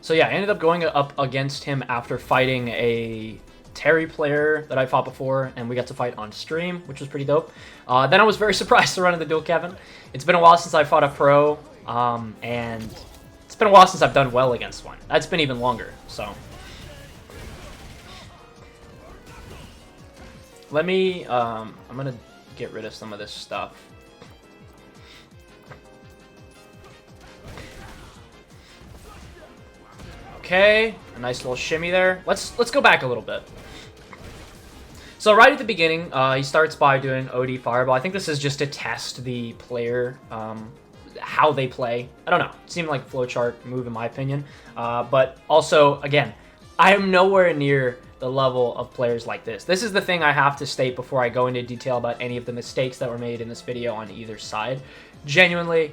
So yeah, I ended up going up against him after fighting a Terry player that I fought before, and we got to fight on stream, which was pretty dope. Then I was very surprised to run into dual Kevin. It's been a while since I fought a pro, and it's been a while since I've done well against one. That's been even longer, so. Let me, I'm gonna get rid of some of this stuff. Okay, a nice little shimmy there. Let's go back a little bit. So right at the beginning, he starts by doing OD Fireball. I think this is just to test the player, how they play. I don't know. It seemed like flowchart move in my opinion. But also, again, I am nowhere near the level of players like this. This is the thing I have to state before I go into detail about any of the mistakes that were made in this video on either side. Genuinely,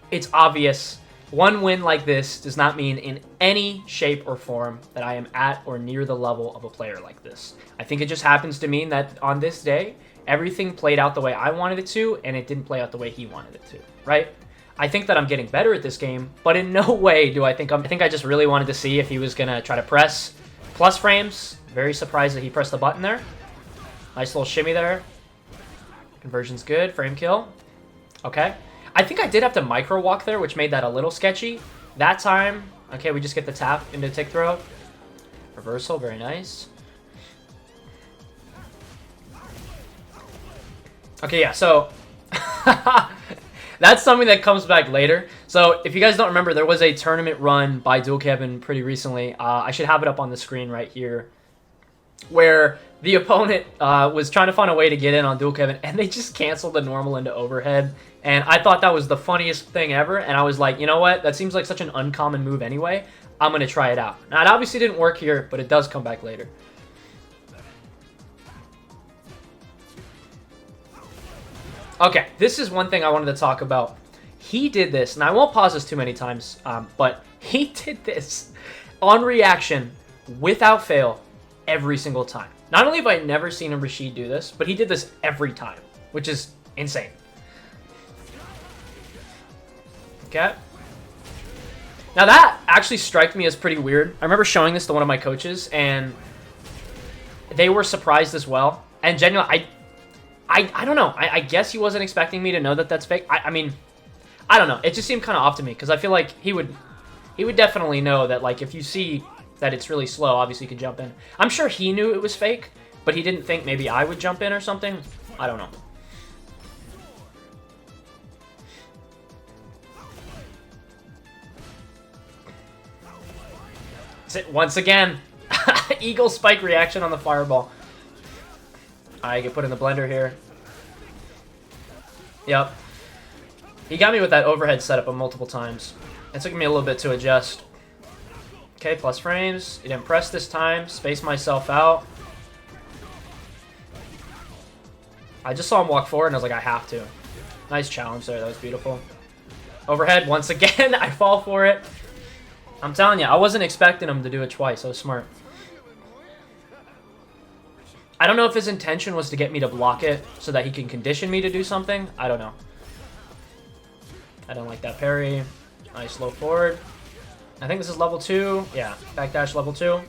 it's obvious. One win like this does not mean in any shape or form that I am at or near the level of a player like this. I think it just happens to mean that on this day, everything played out the way I wanted it to, and it didn't play out the way he wanted it to, right? I think that I'm getting better at this game, but in no way do I think I think I just really wanted to see if he was going to try to press plus frames. Very surprised that he pressed the button there. Nice little shimmy there. Conversion's good. Frame kill. Okay. I think I did have to micro walk there, which made that a little sketchy. That time, okay, we just get the tap into tick throw. Reversal, very nice. Okay, yeah, so that's something that comes back later. So if you guys don't remember, there was a tournament run by Dual Kevin pretty recently. I should have it up on the screen right here, where the opponent was trying to find a way to get in on Dual Kevin, and they just canceled the normal into overhead. And I thought that was the funniest thing ever, and I was like, you know what? That seems like such an uncommon move anyway. I'm going to try it out. Now, it obviously didn't work here, but it does come back later. Okay, this is one thing I wanted to talk about. He did this, and I won't pause this too many times, but he did this on reaction without fail every single time. Not only have I never seen a Rashid do this, but he did this every time, which is insane. Okay. Now that actually struck me as pretty weird. I remember showing this to one of my coaches, and they were surprised as well. And genuinely, I don't know. I guess he wasn't expecting me to know that that's fake. I mean, I don't know. It just seemed kind of off to me, because I feel like he would definitely know that, like, if you see that it's really slow, obviously you can jump in. I'm sure he knew it was fake, but he didn't think maybe I would jump in or something. I don't know. Once again, Eagle Spike reaction on the fireball. I get put in the blender here. Yep. He got me with that overhead setup multiple times. It took me a little bit to adjust. Okay, plus frames. He didn't press this time. Space myself out. I just saw him walk forward, and I was like, I have to. Nice challenge there. That was beautiful. Overhead once again. I fall for it. I'm telling you, I wasn't expecting him to do it twice. That was smart. I don't know if his intention was to get me to block it so that he can condition me to do something. I don't know. I don't like that parry. Nice low forward. I think this is level 2. Yeah, backdash level 2.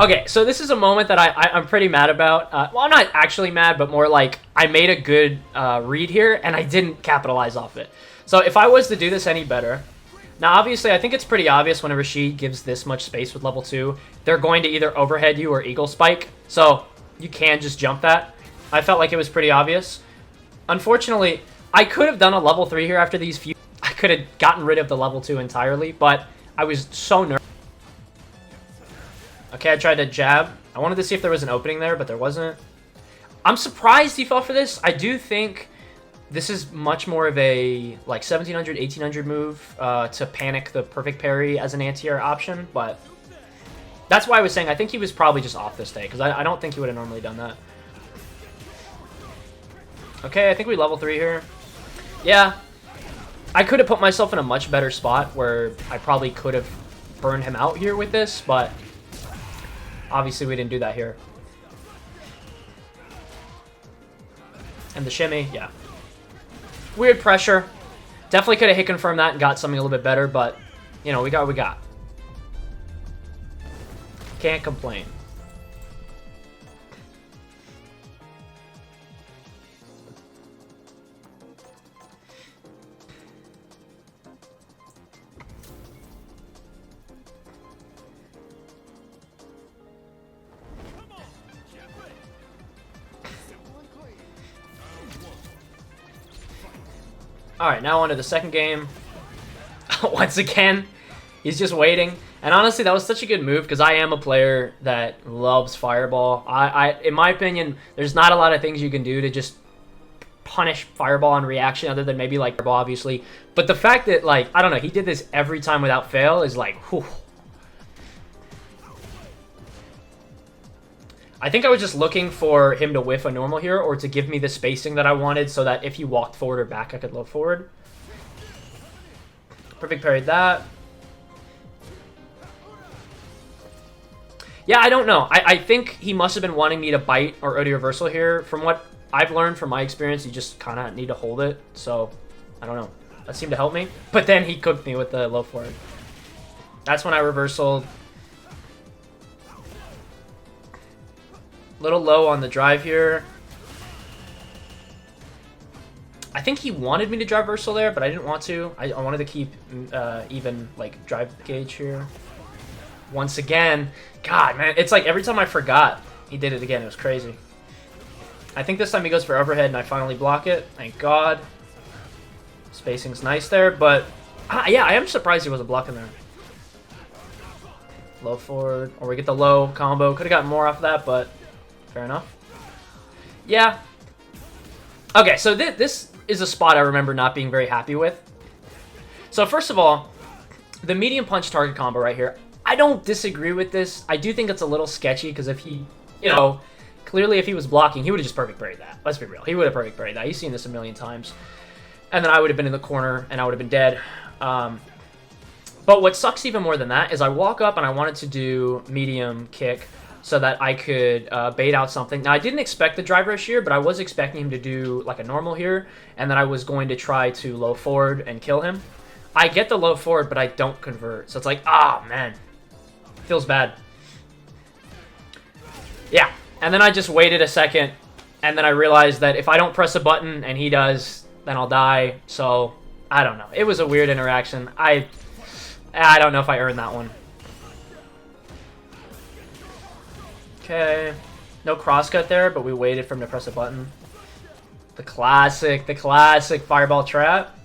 Okay, so this is a moment that I'm pretty mad about. Well, I'm not actually mad, but more like I made a good read here, and I didn't capitalize off it. So if I was to do this any better... Now, obviously, I think it's pretty obvious when a Rashid gives this much space with level 2, they're going to either overhead you or Eagle Spike. So you can just jump that. I felt like it was pretty obvious. Unfortunately, I could have done a level 3 here after these few... I could have gotten rid of the level 2 entirely, but I was so nervous. Okay, I tried to jab. I wanted to see if there was an opening there, but there wasn't. I'm surprised he fell for this. I do think this is much more of a like 1700, 1800 move to panic the perfect parry as an anti-air option, but that's why I was saying I think he was probably just off this day, because I don't think he would have normally done that. Okay, I think we level 3 here. Yeah, I could have put myself in a much better spot where I probably could have burned him out here with this, but obviously we didn't do that here. And the shimmy, yeah. Weird pressure. Definitely could have hit confirmed that and got something a little bit better, but, you know, we got what we got. Can't complain. Alright, now on to the second game. Once again, he's just waiting. And honestly, that was such a good move because I am a player that loves Fireball. In my opinion, there's not a lot of things you can do to just punish Fireball on reaction other than maybe like Fireball, obviously. But the fact that, like, I don't know, he did this every time without fail is like, whew. I think I was just looking for him to whiff a normal here or to give me the spacing that I wanted so that if he walked forward or back, I could low forward. Perfect parried that. Yeah, I don't know. I think he must have been wanting me to bite or OD reversal here. From what I've learned from my experience, you just kind of need to hold it. So, I don't know. That seemed to help me. But then he cooked me with the low forward. That's when I reversaled. Little low on the drive here. I think he wanted me to drive reversal there, but I didn't want to. I wanted to keep even like drive gauge here. Once again, God, man, it's like every time I forgot, he did it again. It was crazy. I think this time he goes for overhead, and I finally block it. Thank God. Spacing's nice there, but yeah, I am surprised he wasn't blocking there. Low forward, or we get the low combo. Could have gotten more off of that, but fair enough. Yeah. Okay, so this is a spot I remember not being very happy with. So first of all, the medium punch target combo right here, I don't disagree with this. I do think it's a little sketchy because if he, you know, clearly if he was blocking, he would have just perfect parried that. Let's be real. He would have perfect parried that. He's seen this a million times. And then I would have been in the corner and I would have been dead. But what sucks even more than that is I walk up and I wanted to do medium kick so that I could bait out something. Now, I didn't expect the drive rush here, but I was expecting him to do like a normal here, and then I was going to try to low forward and kill him. I get the low forward, but I don't convert. So it's like, ah, man. Feels bad. Yeah, and then I just waited a second, and then I realized that if I don't press a button and he does, then I'll die. So, I don't know. It was a weird interaction. I don't know if I earned that one. Okay, no crosscut there, but we waited for him to press a button. The classic fireball trap.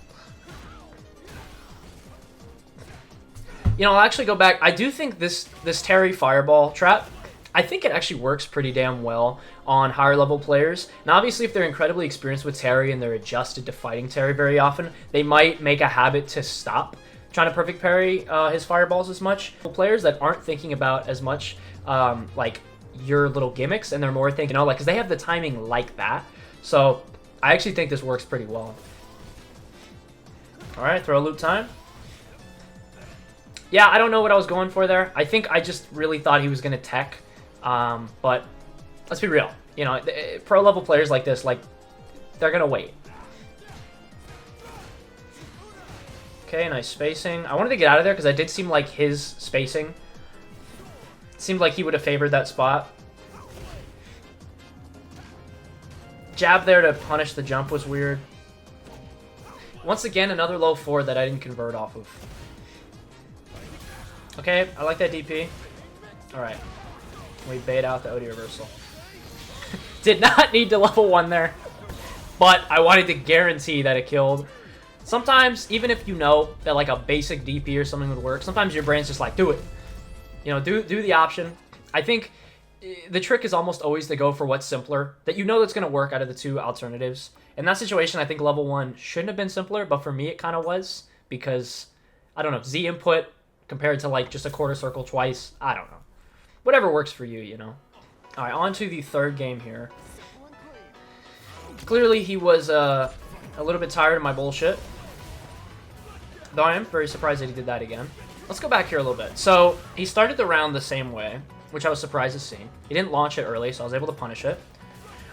You know, I'll actually go back. I do think this Terry fireball trap, I think it actually works pretty damn well on higher level players. Now, obviously, if they're incredibly experienced with Terry and they're adjusted to fighting Terry very often, they might make a habit to stop trying to perfect parry his fireballs as much. Players that aren't thinking about as much, like, your little gimmicks, and they're more thinking, oh, like, because they have the timing like that. So I actually think this works pretty well. All right, throw loop time. Yeah, I don't know what I was going for there. I think I just really thought he was going to tech, but let's be real. You know, pro level players like this, like, they're going to wait. Okay, nice spacing. I wanted to get out of there because I did seem like his spacing seemed like he would have favored that spot. Jab there to punish the jump was weird. Once again, another low forward that I didn't convert off of. Okay, I like that DP. Alright. We bait out the OD reversal. Did not need to level 1 there. But I wanted to guarantee that it killed. Sometimes, even if you know that like a basic DP or something would work, sometimes your brain's just like, do it. You know, do the option. I think the trick is almost always to go for what's simpler, that you know that's going to work out of the two alternatives. In that situation, I think level 1 shouldn't have been simpler, but for me it kind of was, because, I don't know, Z input compared to like just a quarter circle twice, I don't know. Whatever works for you, you know. Alright, on to the third game here. Clearly he was a little bit tired of my bullshit, though I am very surprised that he did that again. Let's go back here a little bit. So, he started the round the same way, which I was surprised to see. He didn't launch it early, so I was able to punish it.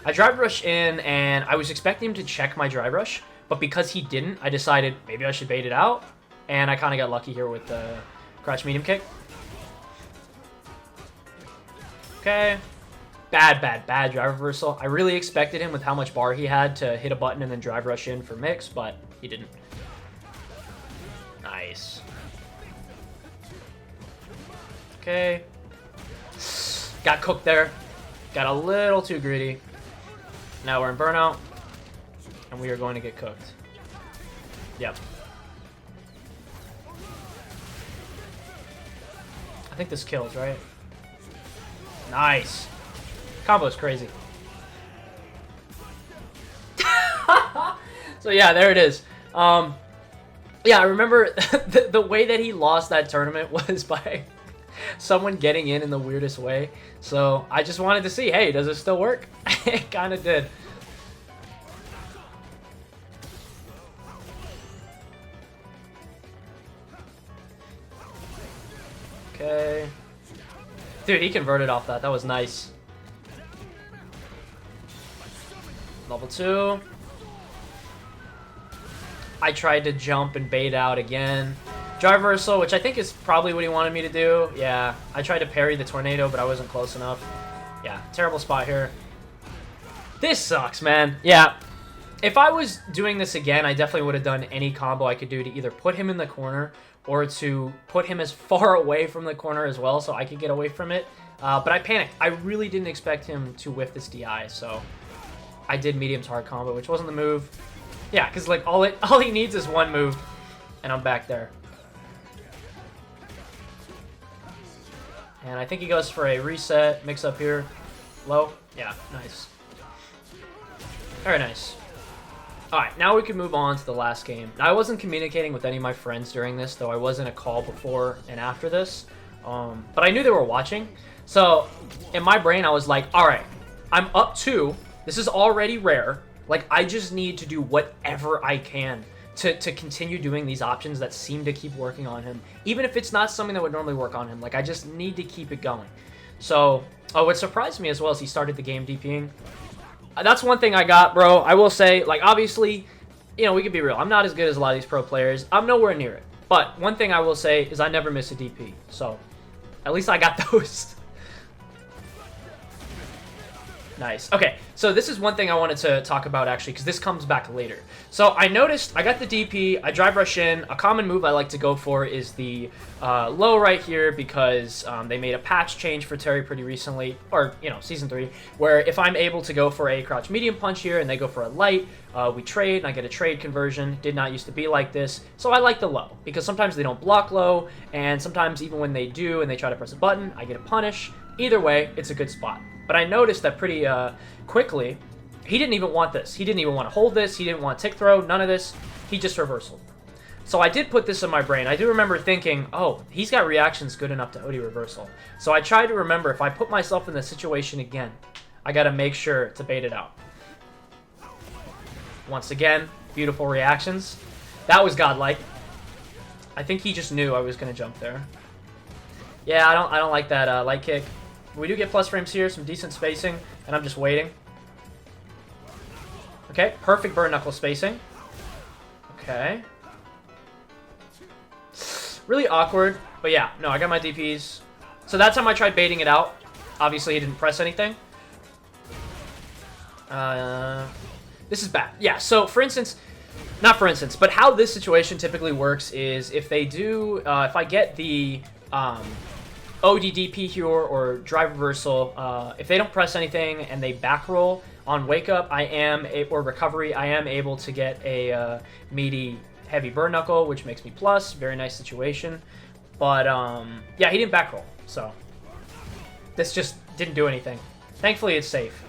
I drive rush in, and I was expecting him to check my drive rush, but because he didn't, I decided maybe I should bait it out, and I kind of got lucky here with the crouch medium kick. Okay. Bad drive reversal. I really expected him with how much bar he had to hit a button and then drive rush in for mix, but he didn't. Nice. Okay. Got cooked there. Got a little too greedy. Now we're in burnout. And we are going to get cooked. Yep. I think this kills, right? Nice. Combo's crazy. So yeah, there it is. Yeah, I remember the way that he lost that tournament was by someone getting in the weirdest way. So I just wanted to see, hey, does it still work? It kind of did. Okay. Dude, he converted off that. That was nice. Level 2. I tried to jump and bait out again. Drive reversal, which I think is probably what he wanted me to do. Yeah, I tried to parry the tornado, but I wasn't close enough. Yeah, terrible spot here. This sucks, man. Yeah, if I was doing this again, I definitely would have done any combo I could do to either put him in the corner or to put him as far away from the corner as well so I could get away from it. But I panicked. I really didn't expect him to whiff this DI, so I did medium to hard combo, which wasn't the move. Yeah, because like all he needs is one move, and I'm back there. And I think he goes for a reset, mix up here. Low. Yeah, nice. Very nice. Alright, now we can move on to the last game. Now, I wasn't communicating with any of my friends during this, though I was in a call before and after this. But I knew they were watching. So, in my brain, I was like, alright, I'm up 2. This is already rare. Like, I just need to do whatever I can to continue doing these options that seem to keep working on him. Even if it's not something that would normally work on him. Like, I just need to keep it going. So, what surprised me as well is he started the game DPing. That's one thing I got, bro. I will say, like, obviously, you know, we can be real. I'm not as good as a lot of these pro players. I'm nowhere near it. But one thing I will say is I never miss a DP. So, at least I got those. Nice. Okay, so this is one thing I wanted to talk about, actually, because this comes back later. So I noticed I got the DP, I drive rush in. A common move I like to go for is the low right here, because they made a patch change for Terry pretty recently, or, you know, Season 3, where if I'm able to go for a crouch medium punch here and they go for a light, we trade, and I get a trade conversion. Did not used to be like this, so I like the low, because sometimes they don't block low, and sometimes even when they do and they try to press a button, I get a punish. Either way, it's a good spot. But I noticed that pretty quickly, he didn't even want this. He didn't even want to hold this. He didn't want tick throw, none of this. He just reversaled. So I did put this in my brain. I do remember thinking, oh, he's got reactions good enough to OD reversal. So I tried to remember, if I put myself in this situation again, I got to make sure to bait it out. Once again, beautiful reactions. That was godlike. I think he just knew I was going to jump there. Yeah, I don't like that light kick. We do get plus frames here, some decent spacing, and I'm just waiting. Okay, perfect burn knuckle spacing. Okay. Really awkward, but yeah, no, I got my DPs. So that time I tried baiting it out. Obviously, he didn't press anything. This is bad. Yeah, so for instance, not for instance, but how this situation typically works is if they do, if I get the ODDP here or drive reversal, if they don't press anything and they back roll on wake up, or recovery, I am able to get a meaty heavy burn knuckle, which makes me plus. Very nice situation. But yeah, he didn't back roll, so this just didn't do anything. Thankfully, it's safe.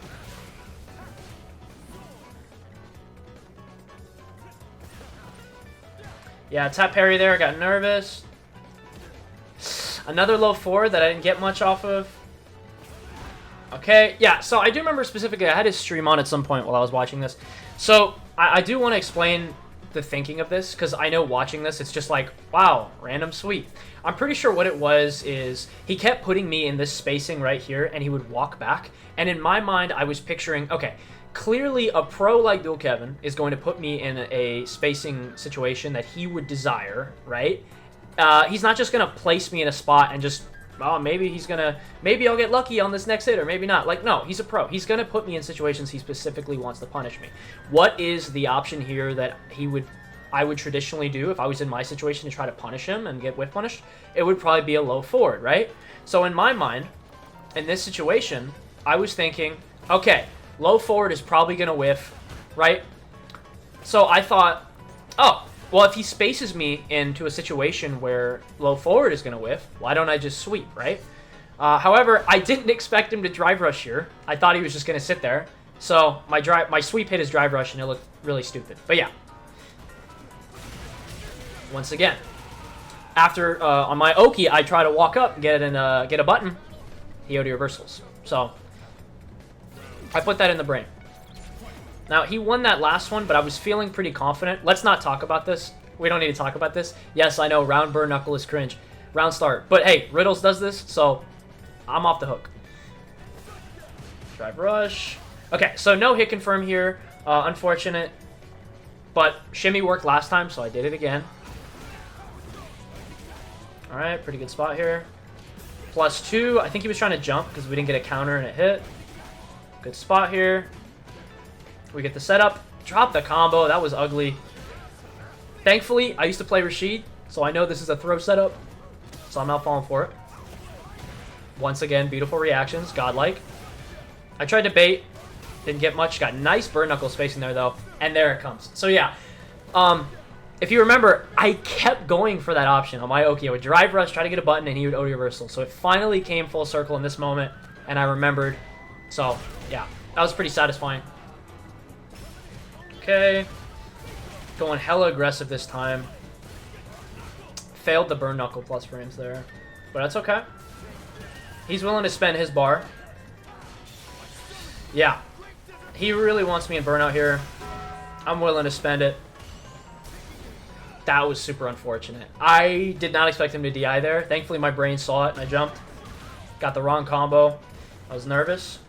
Yeah, tap parry there. I got nervous. Another low 4 that I didn't get much off of. Okay, yeah, so I do remember specifically, I had his stream on at some point while I was watching this. So, I do want to explain the thinking of this, because I know watching this, it's just like, wow, random sweep. I'm pretty sure what it was is, he kept putting me in this spacing right here, and he would walk back, and in my mind, I was picturing, okay, clearly a pro like Dual Kevin is going to put me in a spacing situation that he would desire, right? He's not just going to place me in a spot and just, oh, maybe I'll get lucky on this next hit, or maybe not. Like, no, he's a pro. He's going to put me in situations he specifically wants to punish me. What is the option here that I would traditionally do if I was in my situation to try to punish him and get whiff punished? It would probably be a low forward, right? So in my mind, in this situation, I was thinking, okay, low forward is probably going to whiff, right? So I thought, oh, well, if he spaces me into a situation where low forward is going to whiff, why don't I just sweep, right? However, I didn't expect him to drive rush here. I thought he was just going to sit there. So my sweep hit his drive rush, and it looked really stupid. But yeah. Once again, after on my Oki, I try to walk up and get a button. He OD reversals. So I put that in the brain. Now, he won that last one, but I was feeling pretty confident. Let's not talk about this. We don't need to talk about this. Yes, I know, round burn knuckle is cringe. Round start. But hey, Riddles does this, so I'm off the hook. Drive rush. Okay, so no hit confirm here. Unfortunate. But shimmy worked last time, so I did it again. Alright, pretty good spot here. +2. I think he was trying to jump because we didn't get a counter and it hit. Good spot here. We get the setup. Drop the combo. That was ugly. Thankfully, I used to play Rashid, so I know this is a throw setup. So I'm not falling for it. Once again, beautiful reactions. Godlike. I tried to bait. Didn't get much. Got nice burn knuckle spacing there, though. And there it comes. So, yeah. If you remember, I kept going for that option on my Oki. I would drive rush, try to get a button, and he would OD reversal. So it finally came full circle in this moment, and I remembered. So, yeah. That was pretty satisfying. Okay. Going hella aggressive this time. Failed the burn knuckle plus frames there. But that's okay. He's willing to spend his bar. Yeah. He really wants me in burnout here. I'm willing to spend it. That was super unfortunate. I did not expect him to DI there. Thankfully, my brain saw it and I jumped. Got the wrong combo. I was nervous.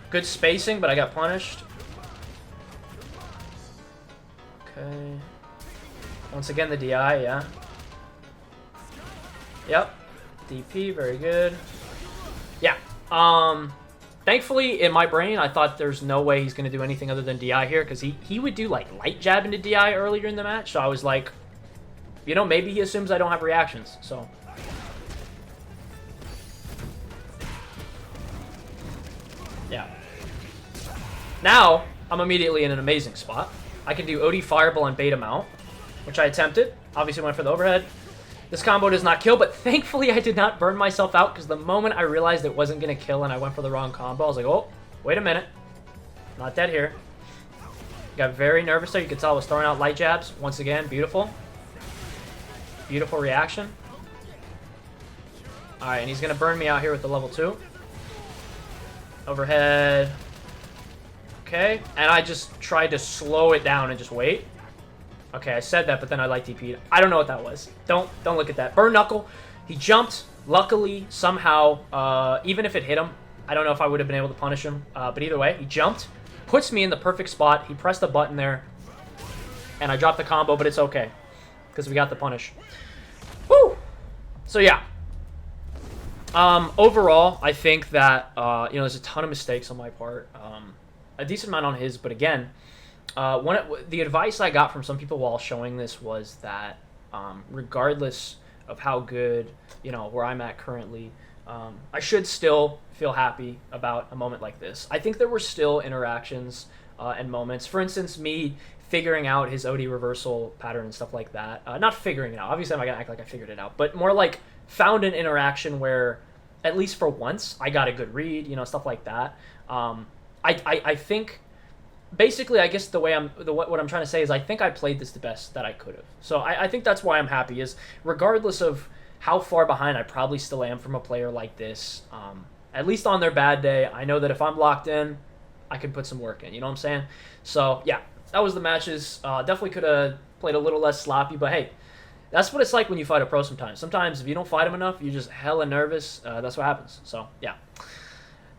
Good spacing, but I got punished. Okay. Once again, the DI, yeah. Yep. DP, very good. Yeah. Thankfully, in my brain, I thought there's no way he's going to do anything other than DI here, because he would do, like, light jab into DI earlier in the match, so I was like, you know, maybe he assumes I don't have reactions, so. Yeah. Now, I'm immediately in an amazing spot. I can do OD Fireball and bait him out, which I attempted. Obviously went for the overhead. This combo does not kill, but thankfully I did not burn myself out, because the moment I realized it wasn't going to kill and I went for the wrong combo, I was like, oh, wait a minute. Not dead here. Got very nervous there. You could tell I was throwing out light jabs. Once again, beautiful. Beautiful reaction. Alright, and he's going to burn me out here with the level 2. Overhead. Okay, and I just tried to slow it down and just wait. Okay, I said that, but then I light DP'd. I don't know what that was. Don't look at that. Burn knuckle. He jumped. Luckily, somehow, even if it hit him, I don't know if I would have been able to punish him. But either way, he jumped. Puts me in the perfect spot. He pressed the button there. And I dropped the combo, but it's okay. Because we got the punish. Woo! So, yeah. Overall, I think that, you know, there's a ton of mistakes on my part. A decent amount on his, but again, the advice I got from some people while showing this was that regardless of how good, you know, where I'm at currently, I should still feel happy about a moment like this. I think there were still interactions and moments. For instance, me figuring out his OD reversal pattern and stuff like that. Not figuring it out. Obviously, I'm not going to act like I figured it out. But more like found an interaction where, at least for once, I got a good read, you know, stuff like that. I think... Basically, I guess what I'm trying to say is I think I played this the best that I could have. So I think that's why I'm happy, is regardless of how far behind I probably still am from a player like this, at least on their bad day, I know that if I'm locked in, I can put some work in. You know what I'm saying? So, yeah, that was the matches. Definitely could have played a little less sloppy, but hey, that's what it's like when you fight a pro sometimes. Sometimes if you don't fight him enough, you're just hella nervous. That's what happens. So, yeah.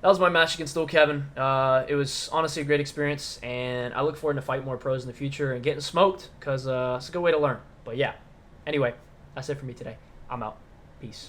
that was my match against Lil Kevin. It was honestly a great experience, and I look forward to fight more pros in the future and getting smoked, because it's a good way to learn. But yeah, anyway, that's it for me today. I'm out. Peace.